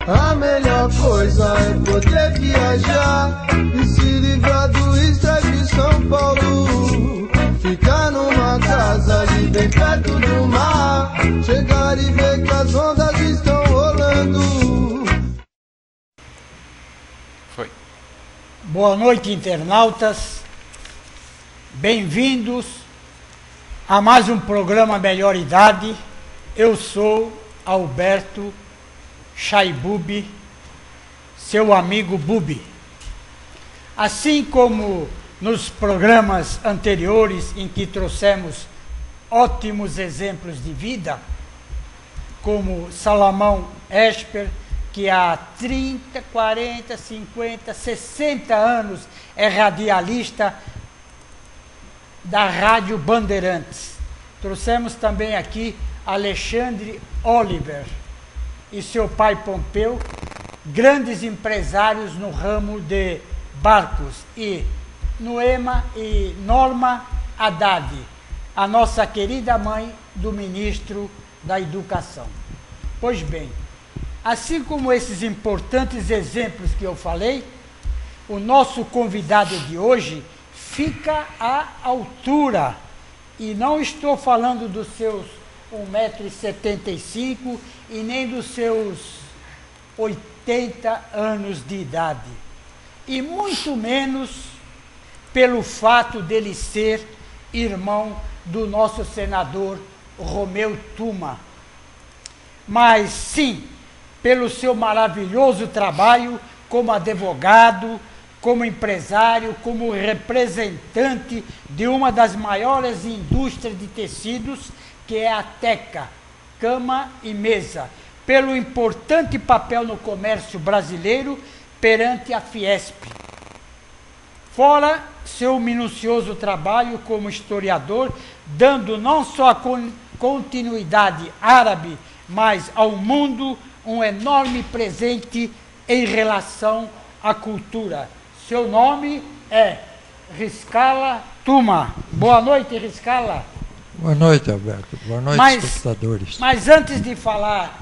A melhor coisa é poder viajar e se livrar do estresse de São Paulo. Ficar numa casa ali bem perto do mar, chegar e ver que as ondas estão rolando. Foi. Boa noite, internautas. Bem-vindos a mais um programa Melhor Idade. Eu sou Alberto Chaibubi, seu amigo Bubi. Assim como nos programas anteriores em que trouxemos ótimos exemplos de vida, como Salomão Esper, que há 30, 40, 50, 60 anos é radialista da Rádio Bandeirantes. Trouxemos também aqui Alexandre Oliver e seu pai Pompeu, grandes empresários no ramo de barcos, e Noema e Norma Haddad, a nossa querida mãe do ministro da Educação. Pois bem, assim como esses importantes exemplos que eu falei, o nosso convidado de hoje fica à altura, e não estou falando dos seus 1,75 m e nem dos seus 80 anos de idade, e muito menos pelo fato dele ser irmão do nosso senador Romeu Tuma, mas sim pelo seu maravilhoso trabalho como advogado, como empresário, como representante de uma das maiores indústrias de tecidos, que é a Teca, Cama e Mesa, pelo importante papel no comércio brasileiro perante a Fiesp. Fora seu minucioso trabalho como historiador, dando não só a continuidade árabe, mas ao mundo um enorme presente em relação à cultura. Seu nome é Riscala Tuma. Boa noite, Riscala. Boa noite, Alberto. Boa noite, espectadores. Mas antes de falar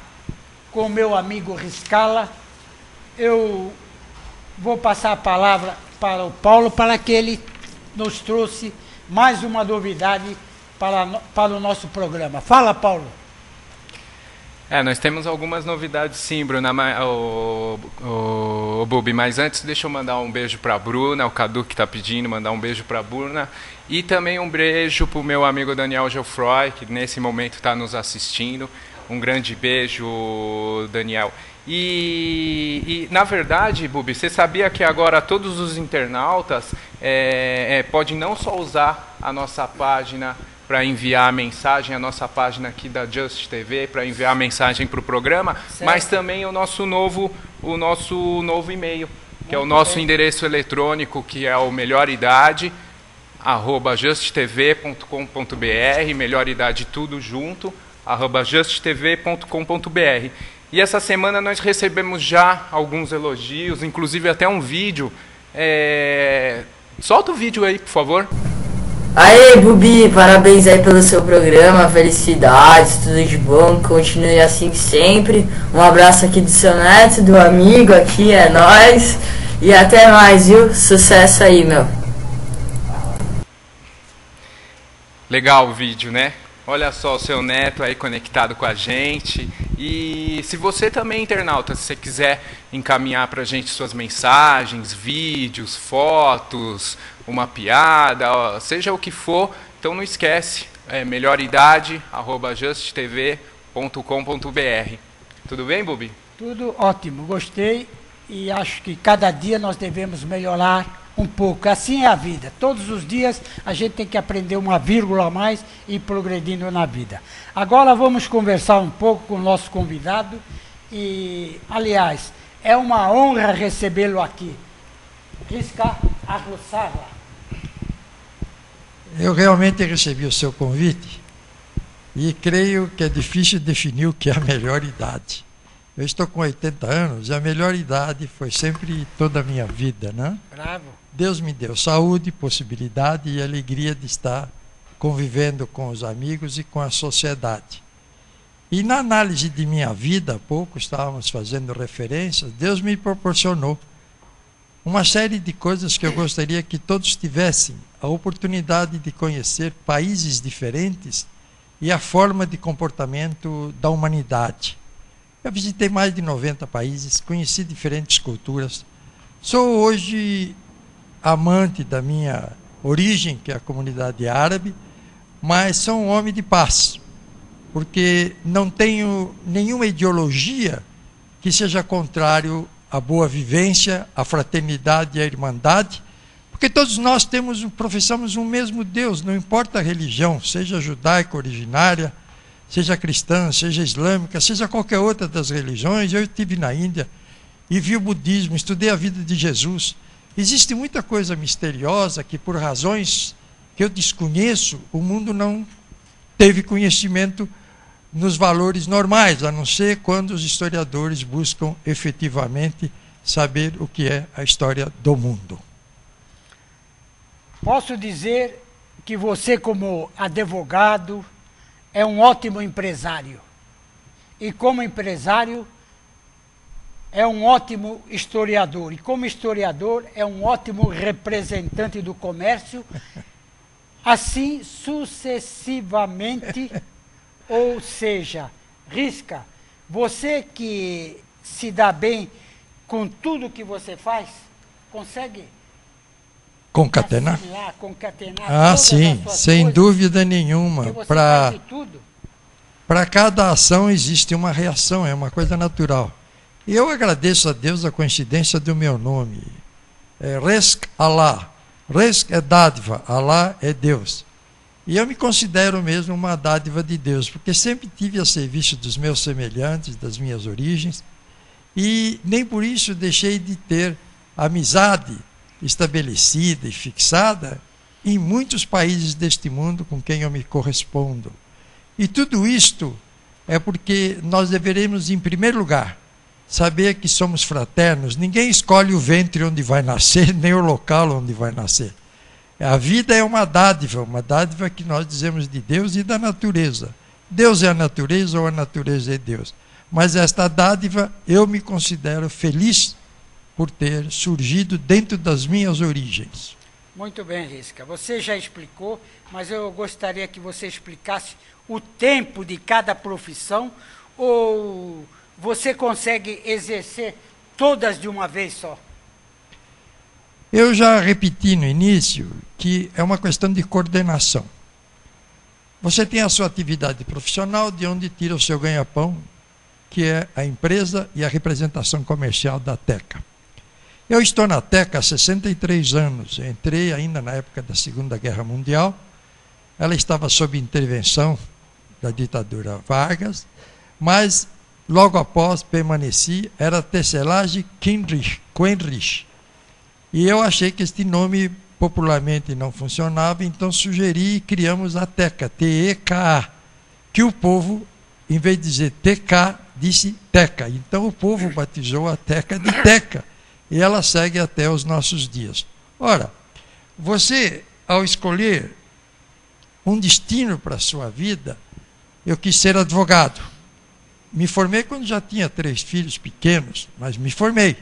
com meu amigo Riscala, eu vou passar a palavra para o Paulo, para que ele nos trouxe mais uma novidade para o nosso programa. Fala, Paulo. Nós temos algumas novidades sim, Bruna, o Bubi, mas antes deixa eu mandar um beijo para a Bruna, o Cadu que está pedindo, mandar um beijo para a Bruna, e também um beijo para o meu amigo Daniel Geoffroy, que nesse momento está nos assistindo. Um grande beijo, Daniel. E na verdade, Bubi, você sabia que agora todos os internautas podem não só usar a nossa página para enviar mensagem, a nossa página aqui da Just TV, para enviar mensagem para o programa, certo, mas também o nosso novo e-mail, que é o nosso endereço eletrônico, que é o melhoridade@justtv.com.br, melhoridade tudo junto, @justtv.com.br. E essa semana nós recebemos já alguns elogios, inclusive até um vídeo. Solta o vídeo aí, por favor. Aê, Bubi, parabéns aí pelo seu programa, felicidades, tudo de bom, continue assim sempre. Um abraço aqui do seu neto, do amigo aqui, é nóis. E até mais, viu? Sucesso aí, meu. Legal o vídeo, né? Olha só o seu neto aí conectado com a gente. E se você também, internauta, se você quiser encaminhar para a gente suas mensagens, vídeos, fotos, uma piada, seja o que for, então não esquece, melhoridade@justtv.com.br. Tudo bem, Bubi? Tudo ótimo, gostei, e acho que cada dia nós devemos melhorar um pouco. Assim é a vida. Todos os dias a gente tem que aprender uma vírgula a mais e ir progredindo na vida. Agora vamos conversar um pouco com o nosso convidado e, aliás, é uma honra recebê-lo aqui. Risca Arroçala. Eu realmente recebi o seu convite e creio que é difícil definir o que é a melhor idade. Eu estou com 80 anos e a melhor idade foi sempre toda a minha vida, né? Bravo. Deus me deu saúde, possibilidade e alegria de estar convivendo com os amigos e com a sociedade. E na análise de minha vida, há pouco estávamos fazendo referências, Deus me proporcionou uma série de coisas que eu gostaria que todos tivessem a oportunidade de conhecer países diferentes e a forma de comportamento da humanidade. Eu visitei mais de 90 países, conheci diferentes culturas. Sou hoje amante da minha origem, que é a comunidade árabe, mas sou um homem de paz, porque não tenho nenhuma ideologia que seja contrário à boa vivência, à fraternidade e à irmandade, porque todos nós professamos um mesmo Deus, não importa a religião, seja judaica originária, seja cristã, seja islâmica, seja qualquer outra das religiões. Eu estive na Índia e vi o budismo, estudei a vida de Jesus. Existe muita coisa misteriosa que, por razões que eu desconheço, o mundo não teve conhecimento nos valores normais, a não ser quando os historiadores buscam efetivamente saber o que é a história do mundo. Posso dizer que você, como advogado, é um ótimo empresário. E como empresário, é um ótimo historiador. E como historiador, é um ótimo representante do comércio. Assim sucessivamente. Ou seja, Risca, você que se dá bem com tudo que você faz, consegue concatenar? Concatenar sim, sem dúvida nenhuma. Para cada ação existe uma reação, é uma coisa natural. E eu agradeço a Deus a coincidência do meu nome. Rizq Allah. Rizq é dádiva, Allah é Deus. E eu me considero mesmo uma dádiva de Deus, porque sempre tive a serviço dos meus semelhantes, das minhas origens, e nem por isso deixei de ter amizade estabelecida e fixada em muitos países deste mundo com quem eu me correspondo. E tudo isto é porque nós deveremos, em primeiro lugar, saber que somos fraternos. Ninguém escolhe o ventre onde vai nascer, nem o local onde vai nascer. A vida é uma dádiva que nós dizemos de Deus e da natureza. Deus é a natureza ou a natureza é Deus. Mas esta dádiva eu me considero feliz por ter surgido dentro das minhas origens. Muito bem, Risca. Você já explicou, mas eu gostaria que você explicasse o tempo de cada profissão, ou você consegue exercer todas de uma vez só? Eu já repeti no início que é uma questão de coordenação. Você tem a sua atividade profissional, de onde tira o seu ganha-pão, que é a empresa e a representação comercial da Teca. Eu estou na Teca há 63 anos. Eu entrei ainda na época da Segunda Guerra Mundial. Ela estava sob intervenção da ditadura Vargas, mas logo após permaneci, era Tecelagem Quenrich. E eu achei que este nome popularmente não funcionava, então sugeri e criamos a Teca, T-E-K-A, que o povo, em vez de dizer TK, disse Teca. Então o povo batizou a Teca de Teca, e ela segue até os nossos dias. Ora, você, ao escolher um destino para a sua vida, eu quis ser advogado. Me formei quando já tinha 3 filhos pequenos, mas me formei.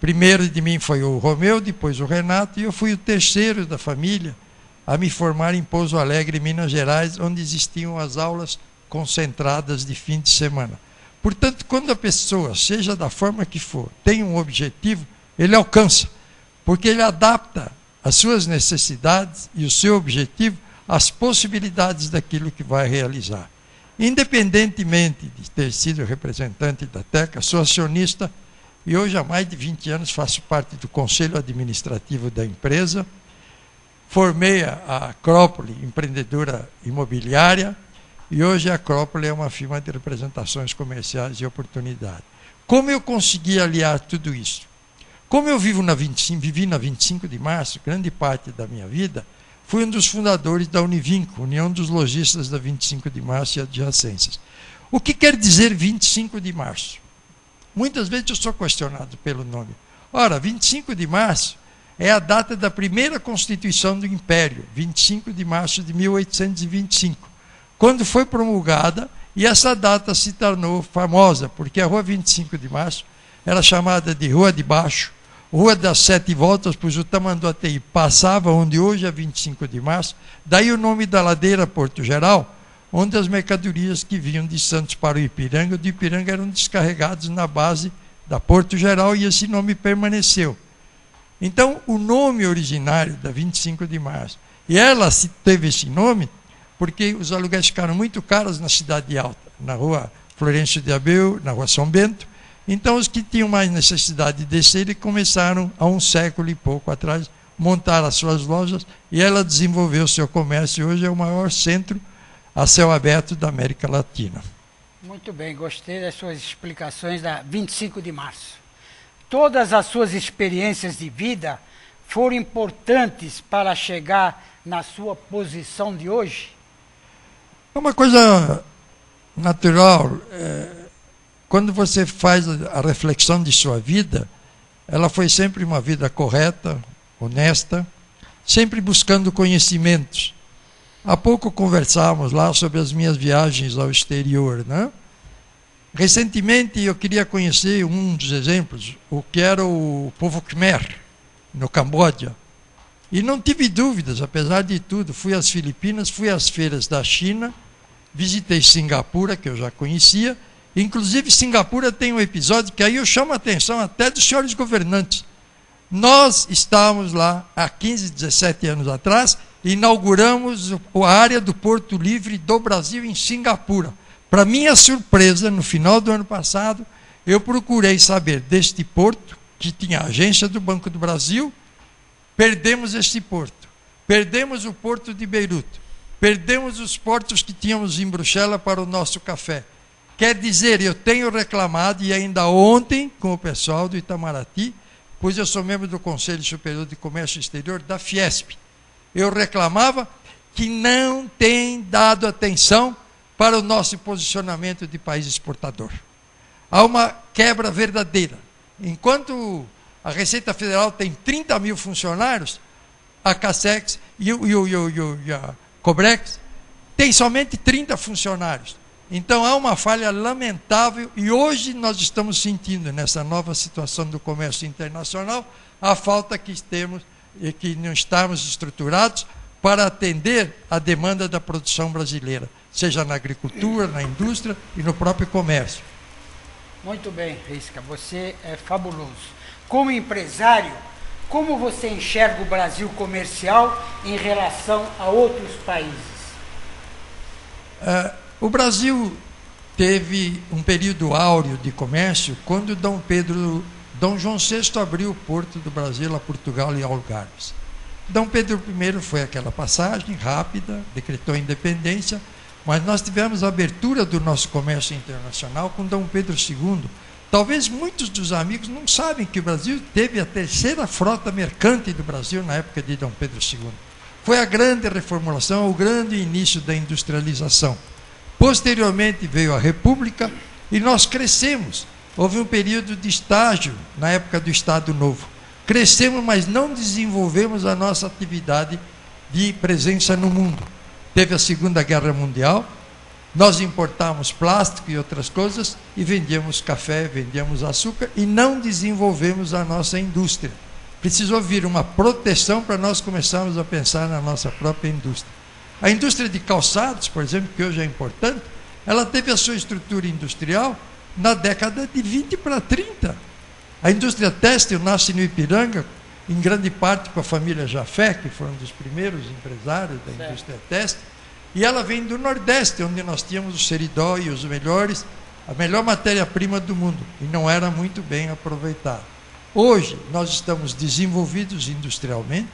Primeiro de mim foi o Romeu, depois o Renato, e eu fui o terceiro da família a me formar em Pouso Alegre, Minas Gerais, onde existiam as aulas concentradas de fim de semana. Portanto, quando a pessoa, seja da forma que for, tem um objetivo, ele alcança, porque ele adapta as suas necessidades e o seu objetivo às possibilidades daquilo que vai realizar. Independentemente de ter sido representante da Teca, sou acionista e hoje há mais de 20 anos faço parte do conselho administrativo da empresa. Formei a Acrópole, empreendedora imobiliária, e hoje a Acrópole é uma firma de representações comerciais e oportunidade. Como eu consegui aliar tudo isso? Como eu vivi na 25 de março, grande parte da minha vida, fui um dos fundadores da Univinco, União dos Lojistas da 25 de março e adjacências. O que quer dizer 25 de março? Muitas vezes eu sou questionado pelo nome. Ora, 25 de março é a data da primeira Constituição do Império, 25 de março de 1825, quando foi promulgada E essa data se tornou famosa, porque a Rua 25 de Março era chamada de Rua de Baixo, Rua das Sete Voltas, pois o Tamanduateí passava onde hoje é 25 de Março, daí o nome da ladeira Porto Geral, onde as mercadorias que vinham de Santos para o Ipiranga, do Ipiranga eram descarregados na base da Porto Geral e esse nome permaneceu. Então, o nome originário da 25 de Março, e ela teve esse nome porque os aluguéis ficaram muito caros na Cidade Alta, na Rua Florencio de Abreu, na Rua São Bento. Então, os que tinham mais necessidade de descer, e começaram, há um século e pouco atrás, montar as suas lojas, e ela desenvolveu o seu comércio, e hoje é o maior centro a céu aberto da América Latina. Muito bem, gostei das suas explicações da 25 de março. Todas as suas experiências de vida foram importantes para chegar na sua posição de hoje? É uma coisa natural. Quando você faz a reflexão de sua vida, ela foi sempre uma vida correta, honesta, sempre buscando conhecimentos. Há pouco conversávamos lá sobre as minhas viagens ao exterior, né? Recentemente eu queria conhecer um dos exemplos, o que era o povo Khmer, no Camboja. E não tive dúvidas, apesar de tudo. Fui às Filipinas, fui às feiras da China, visitei Singapura, que eu já conhecia. Inclusive, Singapura tem um episódio que aí eu chamo a atenção até dos senhores governantes. Nós estávamos lá há 15, 17 anos atrás, inauguramos a área do Porto Livre do Brasil em Singapura. Para minha surpresa, no final do ano passado, eu procurei saber deste porto, que tinha a agência do Banco do Brasil. Perdemos este porto, perdemos o porto de Beirute, perdemos os portos que tínhamos em Bruxelas para o nosso café. Quer dizer, eu tenho reclamado, e ainda ontem, com o pessoal do Itamaraty, pois eu sou membro do Conselho Superior de Comércio Exterior da Fiesp, eu reclamava que não tem dado atenção para o nosso posicionamento de país exportador. Há uma quebra verdadeira. Enquanto a Receita Federal tem 30 mil funcionários, a Casex e a Cobrex tem somente 30 funcionários. Então há uma falha lamentável, e hoje nós estamos sentindo, nessa nova situação do comércio internacional, a falta que temos e que não estamos estruturados para atender a demanda da produção brasileira, seja na agricultura, na indústria e no próprio comércio. Muito bem, Risca, você é fabuloso. Como empresário, como você enxerga o Brasil comercial em relação a outros países? O Brasil teve um período áureo de comércio quando Dom João VI abriu o porto do Brasil a Portugal e Algarves. Dom Pedro I foi aquela passagem rápida, decretou a independência, mas nós tivemos a abertura do nosso comércio internacional com Dom Pedro II. Talvez muitos dos amigos não sabem que o Brasil teve a terceira frota mercante do Brasil na época de Dom Pedro II. Foi a grande reformulação, o grande início da industrialização. Posteriormente veio a República e nós crescemos. Houve um período de estágio na época do Estado Novo. Crescemos, mas não desenvolvemos a nossa atividade de presença no mundo. Teve a Segunda Guerra Mundial, nós importávamos plástico e outras coisas e vendíamos café, vendíamos açúcar e não desenvolvemos a nossa indústria. Precisou vir uma proteção para nós começarmos a pensar na nossa própria indústria. A indústria de calçados, por exemplo, que hoje é importante, ela teve a sua estrutura industrial na década de 20 para 30. A indústria têxtil nasce no Ipiranga, em grande parte com a família Jafé, que foi um dos primeiros empresários da indústria têxtil, e ela vem do Nordeste, onde nós tínhamos o seridó e os melhores, a melhor matéria-prima do mundo, e não era muito bem aproveitada. Hoje, nós estamos desenvolvidos industrialmente,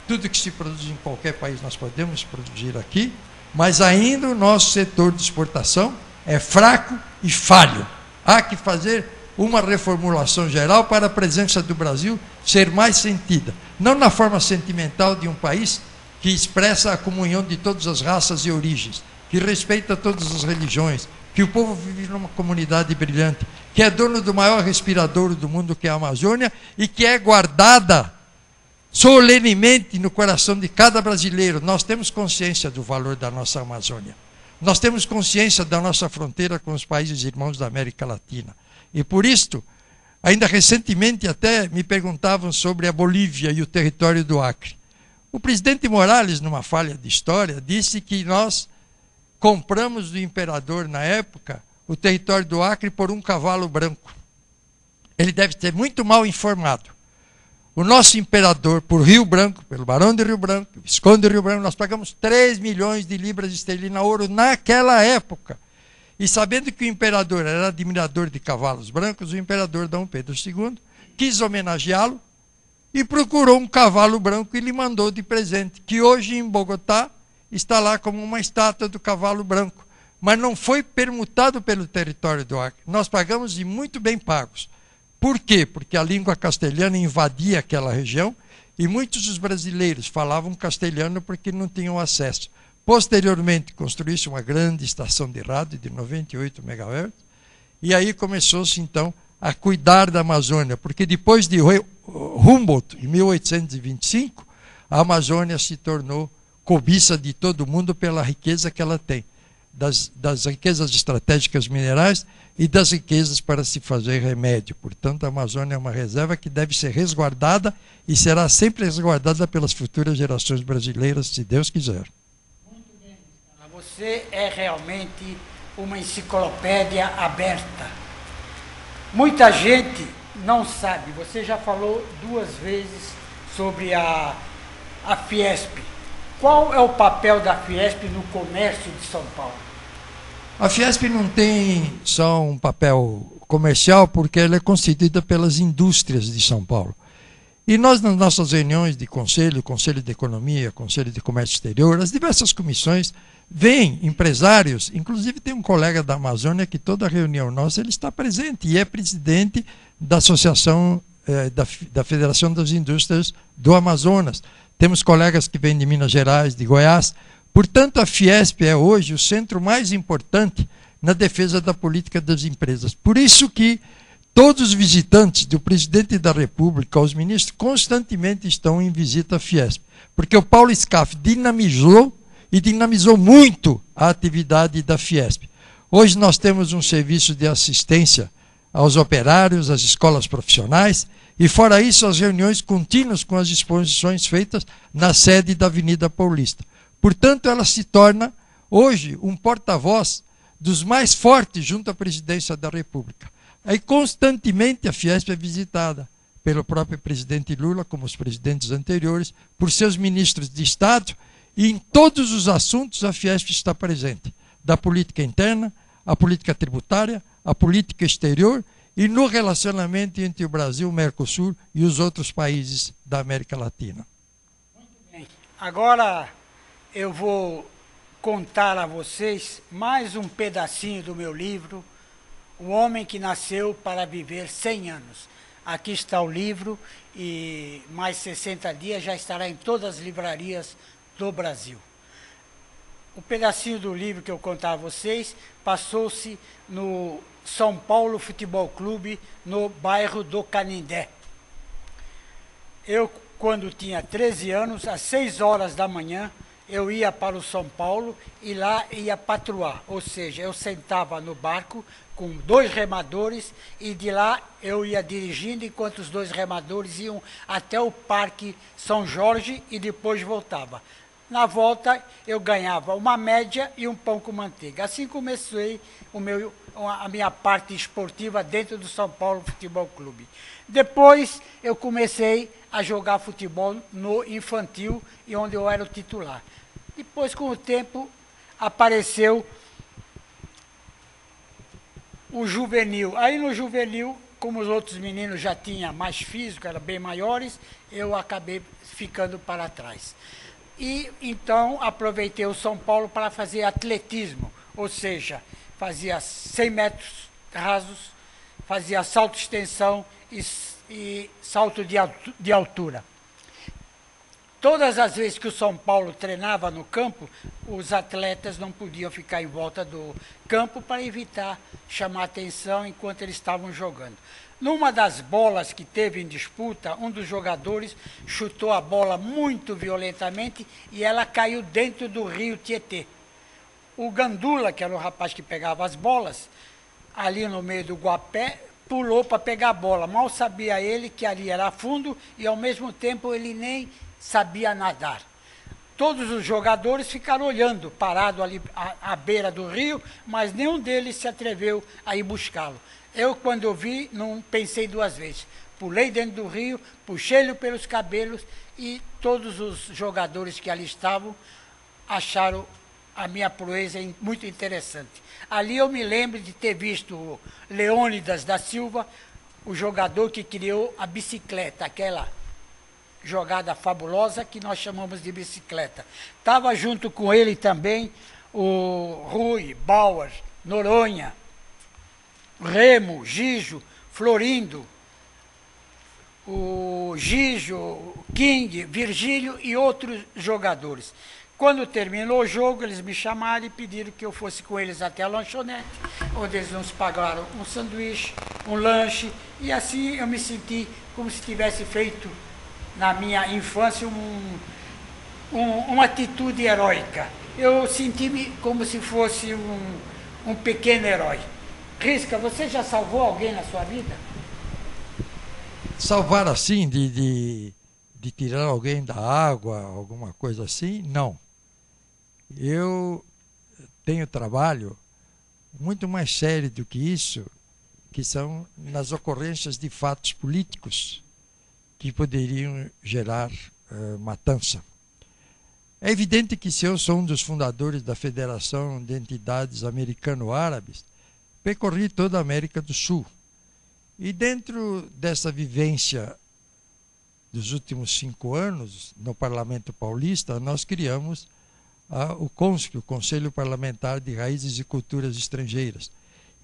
tudo que se produz em qualquer país nós podemos produzir aqui, mas ainda o nosso setor de exportação é fraco e falho. Há que fazer uma reformulação geral para a presença do Brasil ser mais sentida. Não na forma sentimental de um país que expressa a comunhão de todas as raças e origens, que respeita todas as religiões, que o povo vive numa comunidade brilhante, que é dono do maior respiradouro do mundo, que é a Amazônia, e que é guardada solenemente no coração de cada brasileiro. Nós temos consciência do valor da nossa Amazônia. Nós temos consciência da nossa fronteira com os países irmãos da América Latina. E por isto, ainda recentemente até me perguntavam sobre a Bolívia e o território do Acre. O presidente Morales, numa falha de história, disse que nós compramos do imperador, na época, o território do Acre por um cavalo branco. Ele deve ter muito mal informado. O nosso imperador, por Rio Branco, pelo Barão de Rio Branco, Visconde de Rio Branco, nós pagamos 3 milhões de libras esterlina ouro naquela época. E sabendo que o imperador era admirador de cavalos brancos, o imperador Dom Pedro II quis homenageá-lo e procurou um cavalo branco e lhe mandou de presente, que hoje em Bogotá está lá como uma estátua do cavalo branco. Mas não foi permutado pelo território do Acre. Nós pagamos e muito bem pagos. Por quê? Porque a língua castelhana invadia aquela região e muitos dos brasileiros falavam castelhano porque não tinham acesso. Posteriormente, construiu-se uma grande estação de rádio de 98 MHz e aí começou-se, então, a cuidar da Amazônia, porque depois de Humboldt, em 1825, a Amazônia se tornou cobiça de todo mundo pela riqueza que ela tem, das riquezas estratégicas minerais e das riquezas para se fazer remédio. Portanto, a Amazônia é uma reserva que deve ser resguardada e será sempre resguardada pelas futuras gerações brasileiras, se Deus quiser. Muito bem, você é realmente uma enciclopédia aberta. Muita gente não sabe, você já falou 2 vezes sobre a Fiesp. Qual é o papel da Fiesp no comércio de São Paulo? A Fiesp não tem só um papel comercial, porque ela é constituída pelas indústrias de São Paulo. E nós, nas nossas reuniões de conselho, Conselho de Economia, Conselho de Comércio Exterior, as diversas comissões, vêm empresários, inclusive tem um colega da Amazônia que toda reunião nossa ele está presente e é presidente da Associação da Federação das Indústrias do Amazonas. Temos colegas que vêm de Minas Gerais, de Goiás. Portanto, a Fiesp é hoje o centro mais importante na defesa da política das empresas. Por isso que todos os visitantes do presidente da República, os ministros, constantemente estão em visita à Fiesp. Porque o Paulo Scaff dinamizou muito a atividade da Fiesp. Hoje nós temos um serviço de assistência aos operários, às escolas profissionais, e fora isso as reuniões contínuas com as exposições feitas na sede da Avenida Paulista. Portanto, ela se torna hoje um porta-voz dos mais fortes junto à presidência da República. Aí constantemente a Fiesp é visitada pelo próprio presidente Lula, como os presidentes anteriores, por seus ministros de Estado, e em todos os assuntos a Fiesp está presente, da política interna, a política tributária, a política exterior e no relacionamento entre o Brasil, o Mercosul e os outros países da América Latina. Muito bem. Agora eu vou contar a vocês mais um pedacinho do meu livro, O Homem que Nasceu para Viver 100 Anos. Aqui está o livro e mais 60 dias já estará em todas as livrarias do Brasil. O pedacinho do livro que eu contar a vocês passou-se no São Paulo Futebol Clube, no bairro do Canindé. Eu, quando tinha 13 anos, às 6 horas da manhã, eu ia para o São Paulo e lá ia patroar. Ou seja, eu sentava no barco com 2 remadores e de lá eu ia dirigindo enquanto os 2 remadores iam até o Parque São Jorge e depois voltava. Na volta, eu ganhava uma média e um pão com manteiga. Assim comecei a minha parte esportiva dentro do São Paulo Futebol Clube. Depois, eu comecei a jogar futebol no infantil, e onde eu era o titular. Depois, com o tempo, apareceu o juvenil. Aí, no juvenil, como os outros meninos já tinham mais físico, eram bem maiores, eu acabei ficando para trás. E então aproveitei o São Paulo para fazer atletismo, ou seja, fazia 100 metros rasos, fazia salto de extensão e salto de altura. Todas as vezes que o São Paulo treinava no campo, os atletas não podiam ficar em volta do campo para evitar chamar atenção enquanto eles estavam jogando. Numa das bolas que teve em disputa, um dos jogadores chutou a bola muito violentamente e ela caiu dentro do rio Tietê. O Gandula, que era o rapaz que pegava as bolas, ali no meio do Guapé, pulou para pegar a bola. Mal sabia ele que ali era fundo e, ao mesmo tempo, ele nem sabia nadar. Todos os jogadores ficaram olhando, parado ali à beira do rio, mas nenhum deles se atreveu a ir buscá-lo. Eu, quando eu vi, não pensei duas vezes. Pulei dentro do rio, puxei-lhe pelos cabelos e todos os jogadores que ali estavam acharam a minha proeza muito interessante. Ali eu me lembro de ter visto o Leônidas da Silva, o jogador que criou a bicicleta, aquela jogada fabulosa que nós chamamos de bicicleta. Estava junto com ele também o Rui, Bauer, Noronha, Remo, Gijo, Florindo, o Gijo, King, Virgílio e outros jogadores. Quando terminou o jogo, eles me chamaram e pediram que eu fosse com eles até a lanchonete, onde eles nos pagaram um sanduíche, um lanche, e assim eu me senti como se tivesse feito na minha infância uma atitude heróica. Eu senti-me como se fosse um pequeno herói. Risca, você já salvou alguém na sua vida? Salvar assim, de tirar alguém da água, alguma coisa assim, não. Eu tenho trabalho muito mais sério do que isso, que são nas ocorrências de fatos políticos que poderiam gerar matança. É evidente que se eu sou um dos fundadores da Federação de Entidades Americano-Árabes, percorri toda a América do Sul. E dentro dessa vivência dos últimos 5 anos, no Parlamento Paulista, nós criamos o CONSC, o Conselho Parlamentar de Raízes e Culturas Estrangeiras.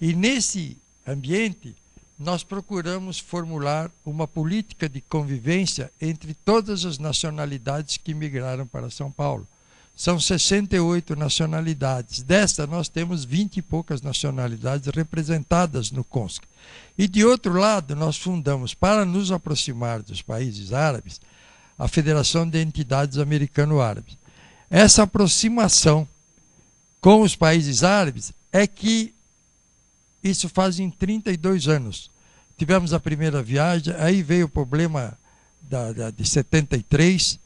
E nesse ambiente, nós procuramos formular uma política de convivência entre todas as nacionalidades que migraram para São Paulo. São 68 nacionalidades. Desta, nós temos 20 e poucas nacionalidades representadas no CONSC. E, de outro lado, nós fundamos, para nos aproximar dos países árabes, a Federação de Entidades Americano-Árabes. Essa aproximação com os países árabes é que isso fazem 32 anos. Tivemos a primeira viagem, aí veio o problema de 73.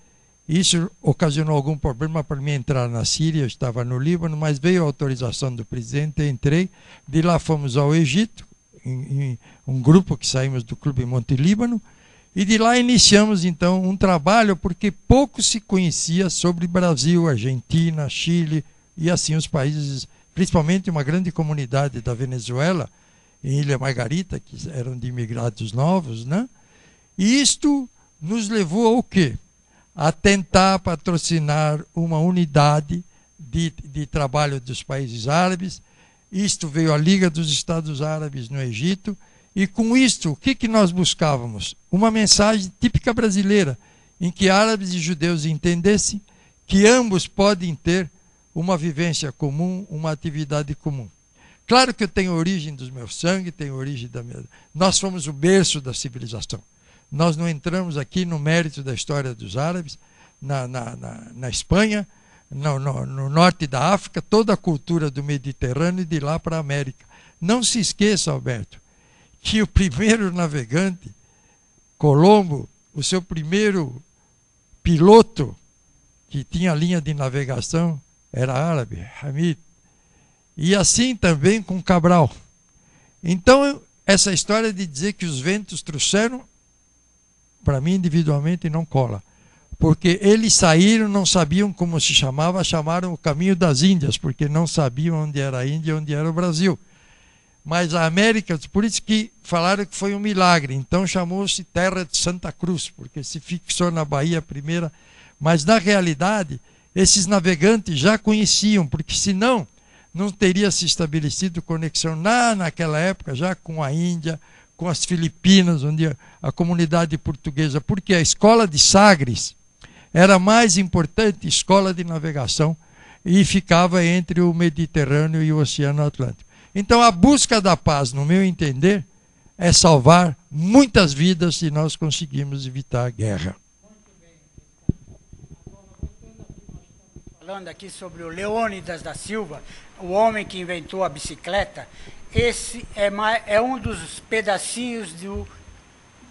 Isso ocasionou algum problema para mim entrar na Síria, eu estava no Líbano, mas veio a autorização do presidente, entrei. De lá fomos ao Egito, em um grupo que saímos do Clube Monte Líbano, e de lá iniciamos então um trabalho, porque pouco se conhecia sobre Brasil, Argentina, Chile e assim os países, principalmente uma grande comunidade da Venezuela, em Ilha Margarita, que eram de imigrados novos, né? E isto nos levou ao quê? A tentar patrocinar uma unidade de trabalho dos países árabes. Isto veio a Liga dos Estados Árabes no Egito, e com isto, o que nós buscávamos? Uma mensagem típica brasileira, em que árabes e judeus entendessem que ambos podem ter uma vivência comum, uma atividade comum. Claro que eu tenho origem do meu sangue, tenho origem da minha... Nós fomos o berço da civilização. Nós não entramos aqui no mérito da história dos árabes, na Espanha, no norte da África, toda a cultura do Mediterrâneo e de lá para a América. Não se esqueça, Alberto, que o primeiro navegante, Colombo, o seu primeiro piloto que tinha linha de navegação era árabe, Hamid. E assim também com Cabral. Então, essa história de dizer que os ventos trouxeram, para mim individualmente não cola. Porque eles saíram, não sabiam como se chamava, chamaram o caminho das Índias, porque não sabiam onde era a Índia e onde era o Brasil. Mas a América, por isso que falaram que foi um milagre, então chamou-se Terra de Santa Cruz, porque se fixou na Bahia primeira. Mas na realidade, esses navegantes já conheciam, porque senão não teria se estabelecido conexão naquela época já com a Índia, com as Filipinas, onde a comunidade portuguesa, porque a escola de Sagres era a mais importante escola de navegação e ficava entre o Mediterrâneo e o Oceano Atlântico. Então a busca da paz, no meu entender, é salvar muitas vidas se nós conseguimos evitar a guerra. falando aqui sobre o Leônidas da Silva, o homem que inventou a bicicleta. Esse é um dos pedacinhos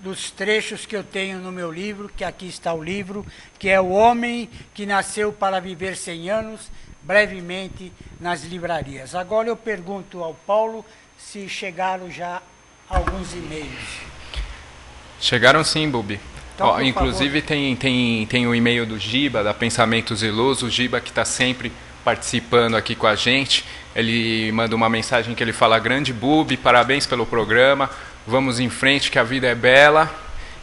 dos trechos que eu tenho no meu livro, que aqui está o livro, que é O Homem que Nasceu para Viver 100 Anos, brevemente nas livrarias. Agora eu pergunto ao Paulo se chegaram já alguns e-mails. Chegaram sim, Bubi. Então, Ó, inclusive tem o e-mail do Giba, da Pensamentos Ilusos, o Giba que está sempre participando aqui com a gente. Ele manda uma mensagem que ele fala: grande Bubi, parabéns pelo programa, vamos em frente que a vida é bela.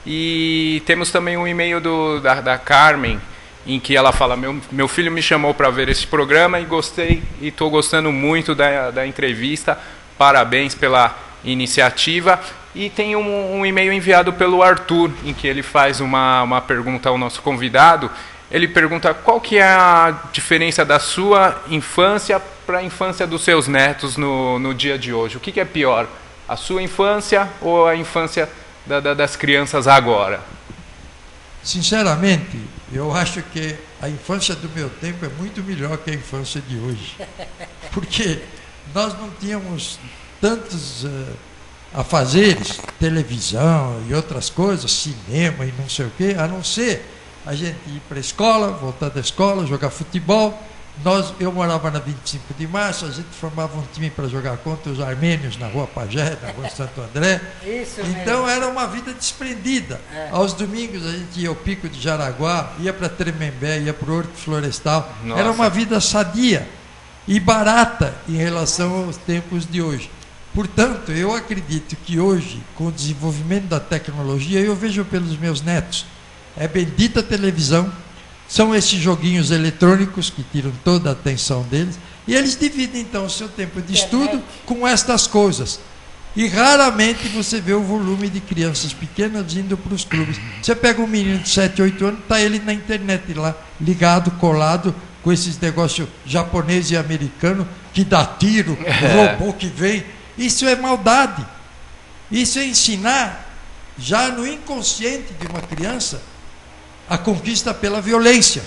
E temos também um e-mail da Carmen, em que ela fala: meu filho me chamou para ver esse programa e gostei, e estou gostando muito da entrevista, parabéns pela iniciativa. E tem um e-mail enviado pelo Arthur, em que ele faz uma pergunta ao nosso convidado. Ele pergunta qual que é a diferença da sua infância para a infância dos seus netos no dia de hoje. O que é pior, a sua infância ou a infância das crianças agora? Sinceramente, eu acho que a infância do meu tempo é muito melhor que a infância de hoje. Porque nós não tínhamos tantos afazeres, televisão e outras coisas, cinema e não sei o quê, a não ser a gente ir para a escola, voltar da escola, jogar futebol. Eu morava na 25 de março, a gente formava um time para jogar contra os armênios na Rua Pajé, na Rua Santo André. Isso então mesmo. Era uma vida desprendida. Aos domingos a gente ia ao Pico de Jaraguá, ia para Tremembé, ia para o Horto Florestal. Nossa. Era uma vida sadia e barata em relação aos tempos de hoje. Portanto, eu acredito que hoje, com o desenvolvimento da tecnologia, eu vejo pelos meus netos, é bendita televisão, são esses joguinhos eletrônicos que tiram toda a atenção deles, e eles dividem então o seu tempo de estudo com estas coisas. E raramente você vê o volume de crianças pequenas indo para os clubes. Você pega um menino de 7, 8 anos, está ele na internet lá, ligado, colado, com esses negócios japonês e americano, que dá tiro, robô que vem. Isso é maldade. Isso é ensinar, já no inconsciente de uma criança, a conquista pela violência.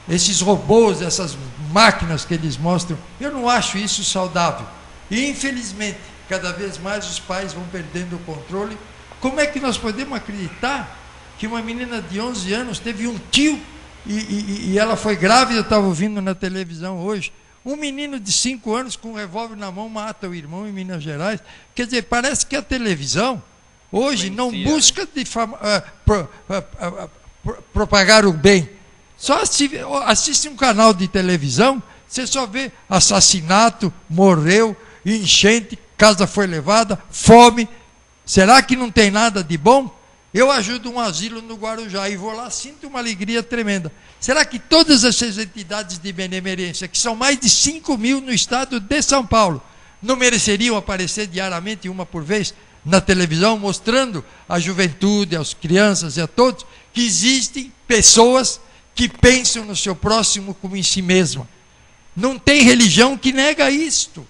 Esses robôs, essas máquinas que eles mostram, eu não acho isso saudável. E, infelizmente, cada vez mais os pais vão perdendo o controle. Como é que nós podemos acreditar que uma menina de 11 anos teve um tio e ela foi grávida? Eu estava ouvindo na televisão hoje. Um menino de 5 anos com um revólver na mão mata o irmão em Minas Gerais. Quer dizer, parece que a televisão hoje não busca propagar o bem. Só assiste um canal de televisão, você só vê assassinato, morreu, enchente, casa foi levada, fome. Será que não tem nada de bom? Eu ajudo um asilo no Guarujá e vou lá, sinto uma alegria tremenda. Será que todas essas entidades de benemerência, que são mais de 5.000 no estado de São Paulo, não mereceriam aparecer diariamente, uma por vez, na televisão, mostrando à juventude, às crianças e a todos, que existem pessoas que pensam no seu próximo como em si mesma? Não tem religião que nega isto.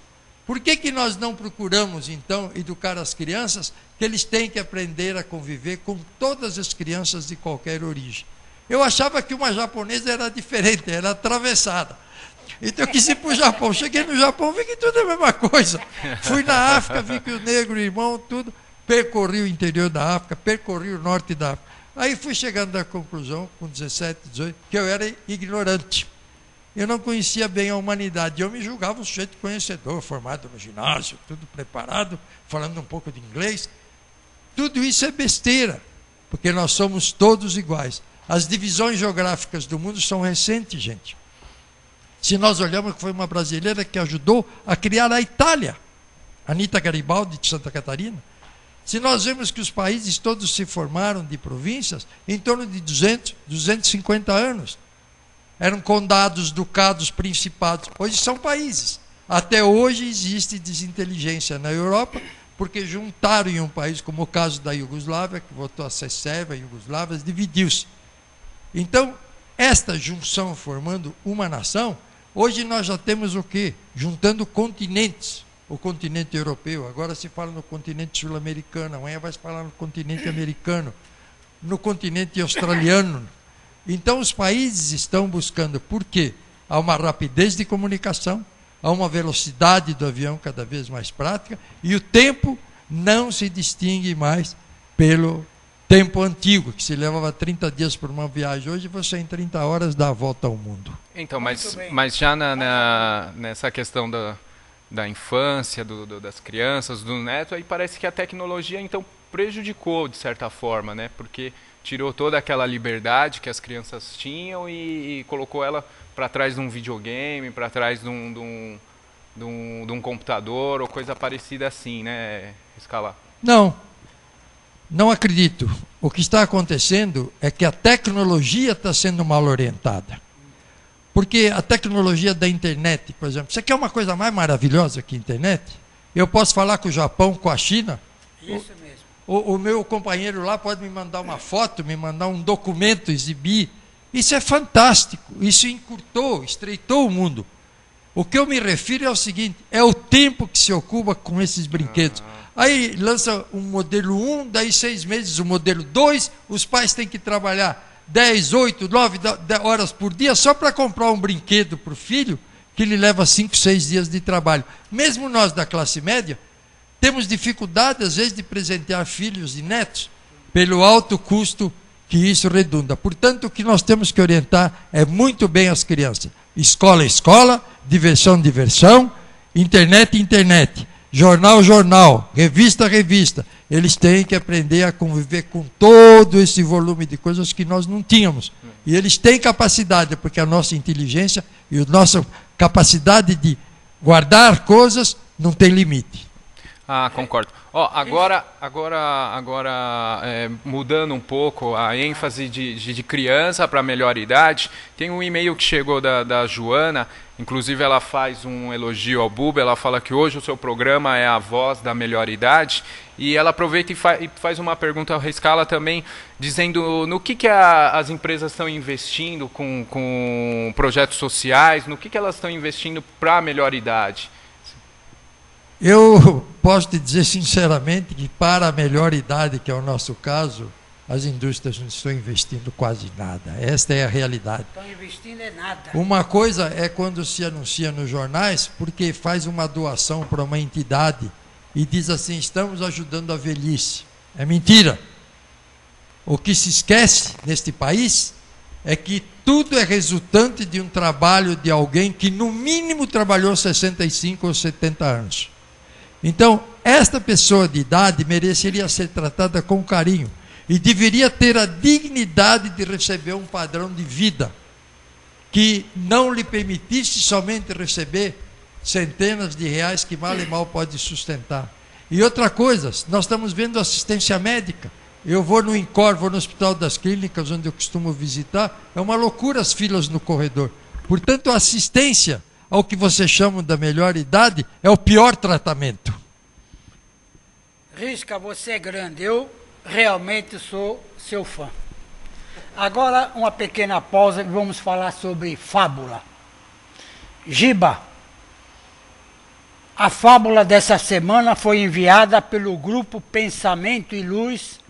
Por que nós não procuramos, então, educar as crianças que eles têm que aprender a conviver com todas as crianças de qualquer origem? Eu achava que uma japonesa era diferente, era atravessada. Então eu quis ir para o Japão. Cheguei no Japão, vi que tudo é a mesma coisa. Fui na África, vi que o negro, o irmão, tudo. Percorri o interior da África, percorri o norte da África. Aí fui chegando à conclusão, com 17, 18, que eu era ignorante. Eu não conhecia bem a humanidade. Eu me julgava um sujeito conhecedor, formado no ginásio, tudo preparado, falando um pouco de inglês. Tudo isso é besteira, porque nós somos todos iguais. As divisões geográficas do mundo são recentes, gente. Se nós olharmos que foi uma brasileira que ajudou a criar a Itália, Anita Garibaldi, de Santa Catarina. Se nós vemos que os países todos se formaram de províncias em torno de 200, 250 anos. Eram condados, ducados, principados. Hoje são países. Até hoje existe desinteligência na Europa, porque juntaram em um país, como o caso da Iugoslávia, que voltou a ser Sérvia, Iugoslávia, dividiu-se. Então, esta junção formando uma nação, hoje nós já temos o quê? Juntando continentes. O continente europeu, agora se fala no continente sul-americano, amanhã vai se falar no continente americano, no continente australiano. Então os países estão buscando, por quê? há uma rapidez de comunicação, há uma velocidade do avião cada vez mais prática, e o tempo não se distingue mais pelo tempo antigo, que se levava 30 dias por uma viagem. Hoje você em 30 horas dá a volta ao mundo. Então, mas já nessa questão da infância, das crianças, do neto, aí parece que a tecnologia então prejudicou de certa forma, né? Porque tirou toda aquela liberdade que as crianças tinham e colocou ela para trás de um videogame, para trás de um computador ou coisa parecida assim, né, Scala? Não acredito. O que está acontecendo é que a tecnologia está sendo mal orientada. Porque a tecnologia da internet, por exemplo, você quer uma coisa mais maravilhosa que a internet? Eu posso falar com o Japão, com a China. Isso mesmo. O meu companheiro lá pode me mandar uma foto, me mandar um documento, exibir. Isso é fantástico. Isso encurtou, estreitou o mundo. O que eu me refiro é o seguinte, é o tempo que se ocupa com esses brinquedos. Aí lança um modelo 1, daí 6 meses o modelo 2, os pais têm que trabalhar 10, 8, 9 horas por dia só para comprar um brinquedo para o filho, que lhe leva 5, 6 dias de trabalho. Mesmo nós da classe média, temos dificuldade às vezes de presentear filhos e netos, pelo alto custo que isso redunda. Portanto, o que nós temos que orientar é muito bem as crianças. Escola, escola, diversão, diversão, internet, internet, jornal, jornal, revista, revista. Eles têm que aprender a conviver com todo esse volume de coisas que nós não tínhamos. E eles têm capacidade, porque a nossa inteligência e a nossa capacidade de guardar coisas não tem limite. Ah, concordo. Agora mudando um pouco a ênfase de criança para melhor idade, tem um e-mail que chegou da Joana, inclusive ela faz um elogio ao Buba, ela fala que hoje o seu programa é a voz da melhor idade, e ela aproveita e faz uma pergunta ao Scala também, dizendo no que as empresas estão investindo com projetos sociais, no que elas estão investindo para a melhor idade. Eu posso te dizer sinceramente que para a melhor idade, que é o nosso caso, as indústrias não estão investindo quase nada. Esta é a realidade. Estão investindo é nada. Uma coisa é quando se anuncia nos jornais, porque faz uma doação para uma entidade e diz assim, estamos ajudando a velhice. É mentira. O que se esquece neste país é que tudo é resultante de um trabalho de alguém que no mínimo trabalhou 65 ou 70 anos. Então, esta pessoa de idade mereceria ser tratada com carinho e deveria ter a dignidade de receber um padrão de vida que não lhe permitisse somente receber centenas de reais que mal e mal pode sustentar. E outra coisa, nós estamos vendo assistência médica. Eu vou no INCOR, vou no Hospital das Clínicas, onde eu costumo visitar, é uma loucura as filas no corredor. Portanto, a assistência ao que você chama da melhor idade, é o pior tratamento. Risca, você é grande, eu realmente sou seu fã. Agora, uma pequena pausa e vamos falar sobre fábula. Giba, a fábula dessa semana foi enviada pelo grupo Pensamento e Luz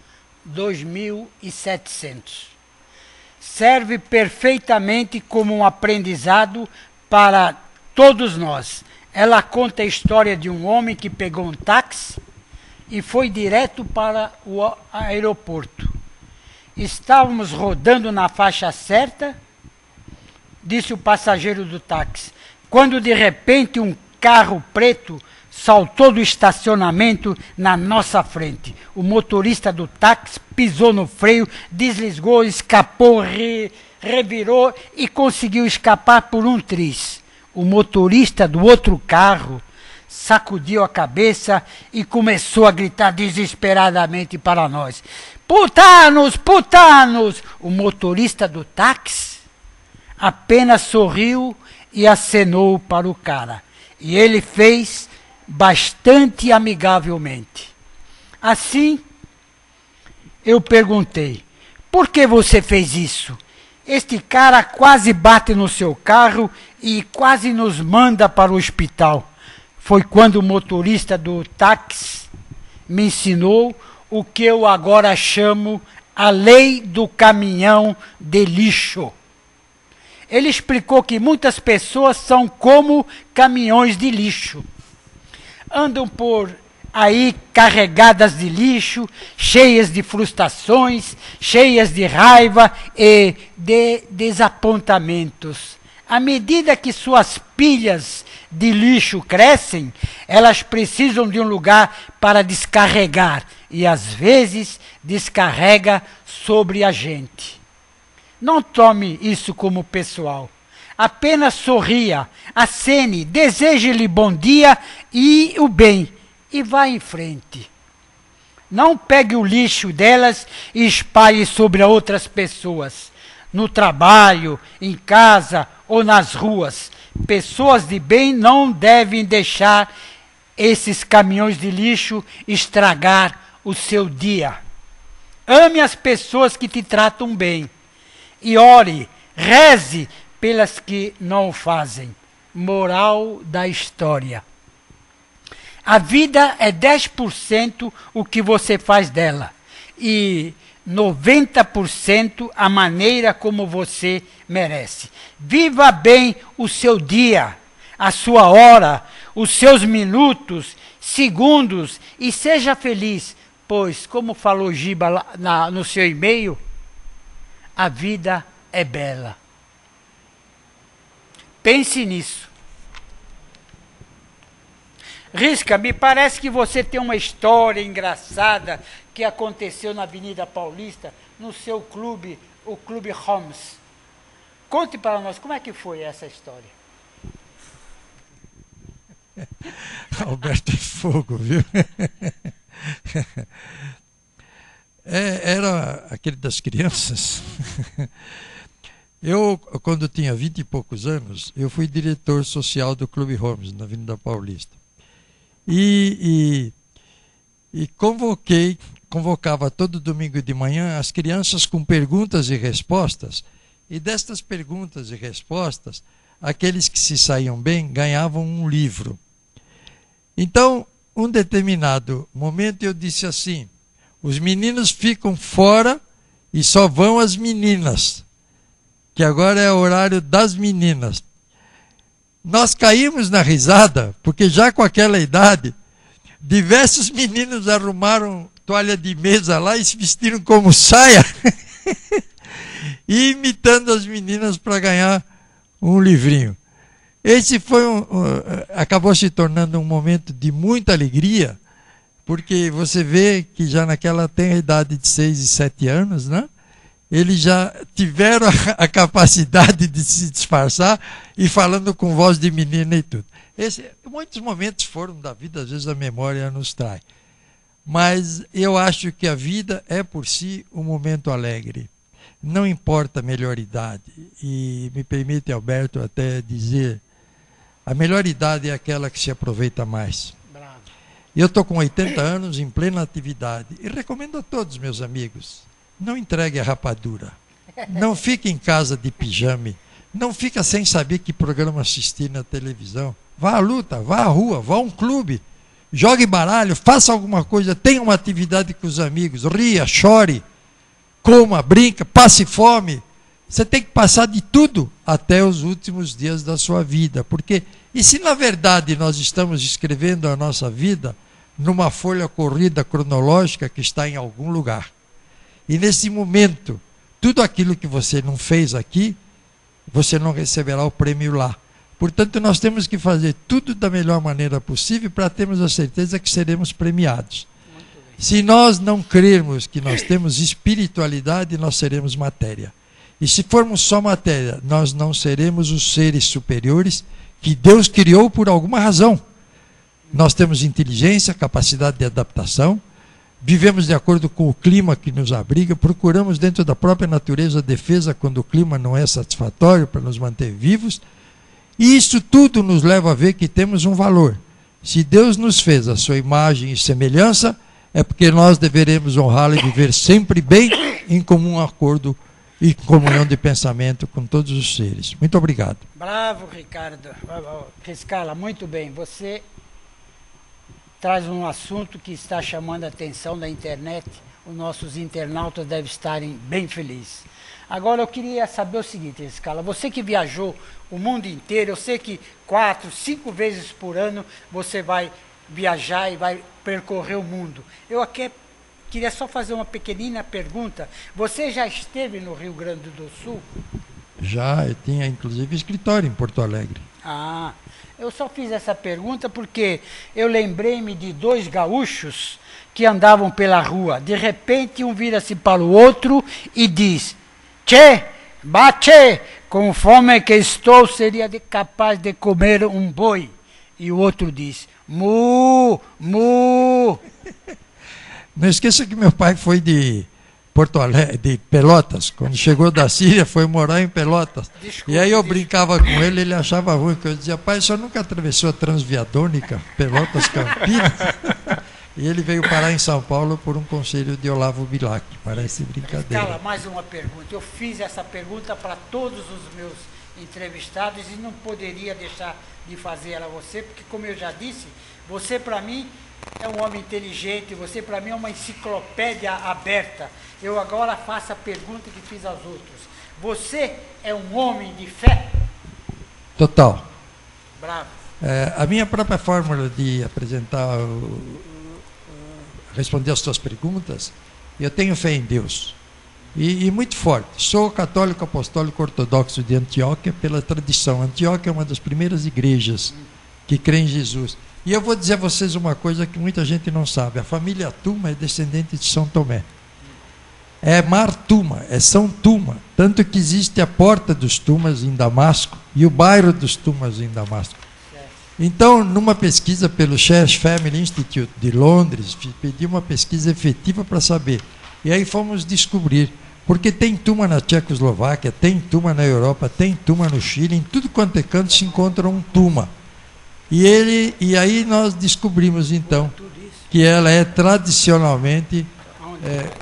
2700. Serve perfeitamente como um aprendizado para todos nós. Ela conta a história de um homem que pegou um táxi e foi direto para o aeroporto. Estávamos rodando na faixa certa, disse o passageiro do táxi, quando de repente um carro preto saltou do estacionamento na nossa frente. O motorista do táxi pisou no freio, deslizou, escapou, revirou e conseguiu escapar por um triz. O motorista do outro carro sacudiu a cabeça e começou a gritar desesperadamente para nós. Putanos, putanos! O motorista do táxi apenas sorriu e acenou para o cara. E ele fez bastante amigavelmente. Assim, eu perguntei, por que você fez isso? Este cara quase bate no seu carro e quase nos manda para o hospital. Foi quando o motorista do táxi me ensinou o que eu agora chamo a lei do caminhão de lixo. Ele explicou que muitas pessoas são como caminhões de lixo. Andam por aí carregadas de lixo, cheias de frustrações, cheias de raiva e de desapontamentos. À medida que suas pilhas de lixo crescem, elas precisam de um lugar para descarregar e às vezes descarrega sobre a gente. Não tome isso como pessoal. Apenas sorria, acene, deseje-lhe bom dia e o bem e vá em frente. Não pegue o lixo delas e espalhe sobre outras pessoas. No trabalho, em casa ou nas ruas. Pessoas de bem não devem deixar esses caminhões de lixo estragar o seu dia. Ame as pessoas que te tratam bem. E ore, reze pelas que não o fazem. Moral da história. A vida é 10% o que você faz dela. E 90% a maneira como você merece. Viva bem o seu dia, a sua hora, os seus minutos, segundos e seja feliz, pois, como falou Giba no seu e-mail, a vida é bela. Pense nisso. Risca, me parece que você tem uma história engraçada que aconteceu na Avenida Paulista, no seu clube, o Clube Homes. Conte para nós, como é que foi essa história? Alberto é fogo, viu? Era aquele das crianças. Eu, quando tinha 20 e poucos anos, eu fui diretor social do Clube Homes, na Avenida Paulista. E convocava todo domingo de manhã as crianças com perguntas e respostas, e destas perguntas e respostas, aqueles que se saíam bem ganhavam um livro. Então, um determinado momento eu disse assim, os meninos ficam fora e só vão as meninas, que agora é o horário das meninas. Nós caímos na risada, porque já com aquela idade, diversos meninos arrumaram toalha de mesa lá e se vestiram como saia, e imitando as meninas para ganhar um livrinho. Esse foi acabou se tornando um momento de muita alegria, porque você vê que já naquela tenra idade de 6 e 7 anos, né? Eles já tiveram a capacidade de se disfarçar e falando com voz de menina e tudo. Muitos momentos foram da vida, às vezes a memória nos trai. Mas eu acho que a vida é por si um momento alegre. Não importa a melhor idade. E me permite, Alberto, até dizer, a melhor idade é aquela que se aproveita mais. Bravo. Eu estou com 80 anos em plena atividade e recomendo a todos, meus amigos, não entregue a rapadura. Não fique em casa de pijama. Não fica sem saber que programa assistir na televisão. Vá à luta, vá à rua, vá a um clube. Jogue baralho, faça alguma coisa, tenha uma atividade com os amigos. Ria, chore, coma, brinca, passe fome. Você tem que passar de tudo até os últimos dias da sua vida. Porque, e se na verdade nós estamos escrevendo a nossa vida numa folha corrida cronológica que está em algum lugar? E nesse momento, tudo aquilo que você não fez aqui, você não receberá o prêmio lá. Portanto, nós temos que fazer tudo da melhor maneira possível para termos a certeza que seremos premiados. Se nós não crermos que nós temos espiritualidade, nós seremos matéria. E se formos só matéria, nós não seremos os seres superiores que Deus criou por alguma razão. Nós temos inteligência, capacidade de adaptação, vivemos de acordo com o clima que nos abriga, procuramos dentro da própria natureza a defesa quando o clima não é satisfatório para nos manter vivos. E isso tudo nos leva a ver que temos um valor. Se Deus nos fez a sua imagem e semelhança, é porque nós deveremos honrá-lo e viver sempre bem em comum acordo e comunhão de pensamento com todos os seres. Muito obrigado. Bravo, Ricardo. Riscala, muito bem. Você traz um assunto que está chamando a atenção da internet. Os nossos internautas devem estarem bem felizes. Agora eu queria saber o seguinte, Scala, você que viajou o mundo inteiro, eu sei que 4, 5 vezes por ano você vai viajar e vai percorrer o mundo. Eu aqui queria só fazer uma pequenina pergunta. Você já esteve no Rio Grande do Sul? Já, eu tinha inclusive escritório em Porto Alegre. Ah, eu só fiz essa pergunta porque eu lembrei-me de 2 gaúchos que andavam pela rua. De repente um vira-se para o outro e diz: Tchê, bate, com fome que estou, seria capaz de comer um boi. E o outro diz: mu, mu. Não esqueça que meu pai foi de Porto Alegre, de Pelotas. Quando chegou da Síria, foi morar em Pelotas. E aí eu brincava com ele, ele achava ruim, que eu dizia: pai, o senhor nunca atravessou a Transviadônica, Pelotas, Campinas? E ele veio parar em São Paulo por um conselho de Olavo Bilac. Parece brincadeira. Scala, mais uma pergunta. Eu fiz essa pergunta para todos os meus entrevistados e não poderia deixar de fazer ela a você, porque, como eu já disse, você para mim é um homem inteligente, você para mim é uma enciclopédia aberta. Eu agora faço a pergunta que fiz aos outros. Você é um homem de fé? Total. Bravo. A minha própria fórmula de apresentar, responder as suas perguntas, eu tenho fé em Deus. E muito forte. Sou católico apostólico ortodoxo de Antioquia pela tradição. Antioquia é uma das primeiras igrejas que crê em Jesus. E eu vou dizer a vocês uma coisa que muita gente não sabe. A família Tuma é descendente de São Tomé. É Mar Tuma, é São Tuma. Tanto que existe a Porta dos Tumas em Damasco e o bairro dos Tumas em Damasco. Então, numa pesquisa pelo Church Family Institute de Londres, pedi uma pesquisa efetiva para saber. E aí fomos descobrir. Porque tem Tuma na Tchecoslováquia, tem Tuma na Europa, tem Tuma no Chile, em tudo quanto é canto se encontra um Tuma. E aí nós descobrimos então que ela é tradicionalmente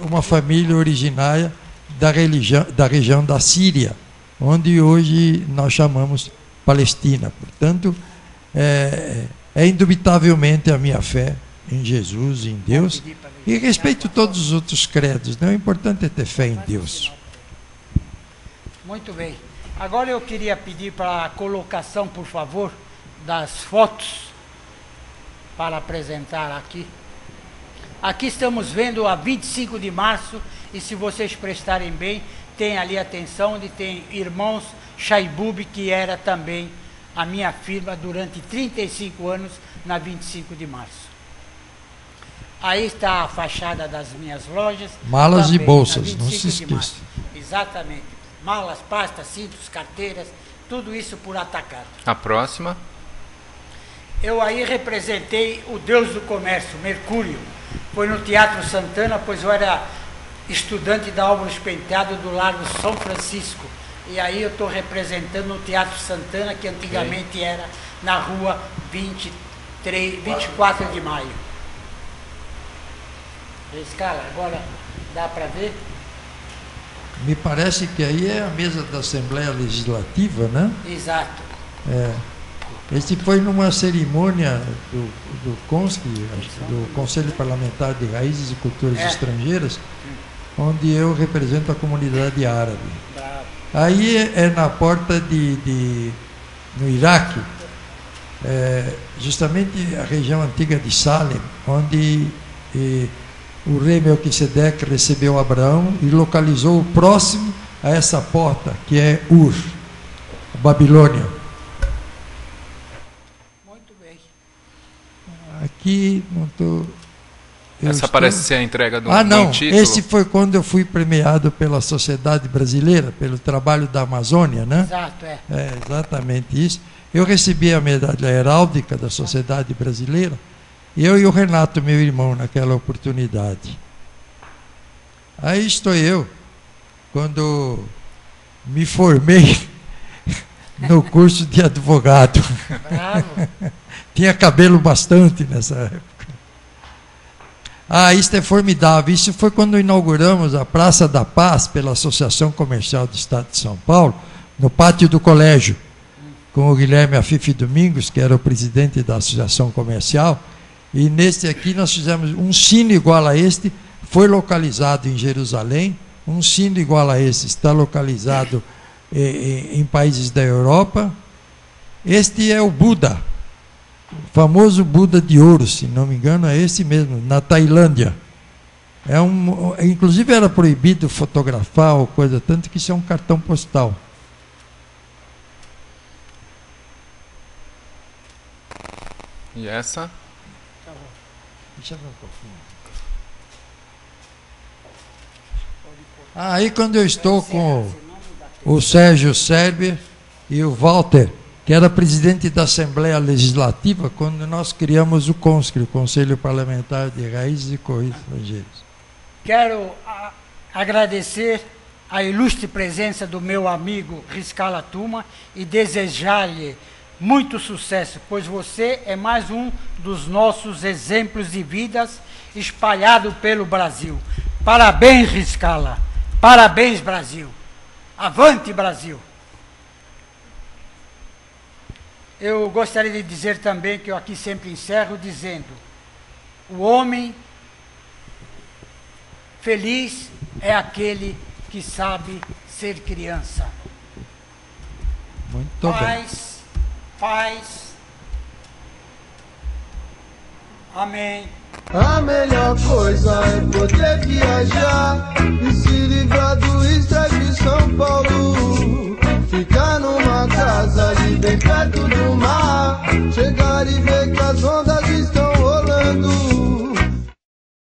uma família originária da região da Síria, onde hoje nós chamamos Palestina. Portanto, é indubitavelmente a minha fé em Jesus, em Deus, e respeito todos os outros credos. Não, o importante é ter fé em Deus. Muito bem. Agora eu queria pedir para a colocação, por favor, das fotos para apresentar aqui. Aqui estamos vendo a 25 de março e, se vocês prestarem bem, tem ali atenção onde tem Irmãos Chaibub, que era também a minha firma durante 35 anos na 25 de março. Aí está a fachada das minhas lojas. Malas também, e bolsas, não se esqueça. Exatamente. Malas, pastas, cintos, carteiras, tudo isso por atacado. A próxima. Eu aí representei o deus do comércio, Mercúrio. Foi no Teatro Santana, pois eu era estudante da Álvares Penteado do Largo São Francisco. E aí eu estou representando no Teatro Santana, que antigamente era na rua 24 de maio. Scala, agora dá para ver? Me parece que aí é a mesa da Assembleia Legislativa, né? Exato. Esse foi numa cerimônia do CONSC, do Conselho Parlamentar de Raízes e Culturas Estrangeiras, onde eu represento a comunidade árabe. Bravo. Aí é na porta no Iraque, justamente a região antiga de Salem, onde o rei Melquisedeque recebeu Abraão e localizou o próximo a essa porta, que é Ur, a Babilônia. Muito bem. Aqui não estou... Essa parece ser a entrega de um título. Esse foi quando eu fui premiado pela Sociedade Brasileira, pelo trabalho da Amazônia, né? Exato, É exatamente isso. Eu recebi a medalha heráldica da Sociedade Brasileira, eu e o Renato, meu irmão, naquela oportunidade. Aí estou eu, quando me formei no curso de advogado. Bravo. Tinha cabelo bastante nessa época. Isso é formidável. Isso foi quando inauguramos a Praça da Paz pela Associação Comercial do Estado de São Paulo, no pátio do colégio, com o Guilherme Afife Domingos, que era o presidente da Associação Comercial. E neste aqui nós fizemos um cine igual a este, foi localizado em Jerusalém, Um sino igual a esse está localizado em países da Europa. Este é o Buda, o famoso Buda de ouro, se não me engano, é esse mesmo, na Tailândia. Inclusive era proibido fotografar ou coisa, tanto que isso é um cartão postal. E essa? Deixa eu ver um pouquinho. Aí quando eu estou com o Sérgio Serber e o Walter, que era presidente da Assembleia Legislativa, quando nós criamos o CONSCRE, o Conselho Parlamentar de Raízes e Correios Estrangeiros. Quero agradecer a ilustre presença do meu amigo Riscala Tuma e desejar-lhe muito sucesso, pois você é mais um dos nossos exemplos de vidas espalhado pelo Brasil. Parabéns, Riscala. Parabéns, Brasil. Avante, Brasil. Eu gostaria de dizer também que eu aqui sempre encerro dizendo: o homem feliz é aquele que sabe ser criança. Muito bem. Paz. Amém. A melhor coisa é poder viajar e se livrar do estresse de São Paulo. Ficar numa casa ali bem perto do mar.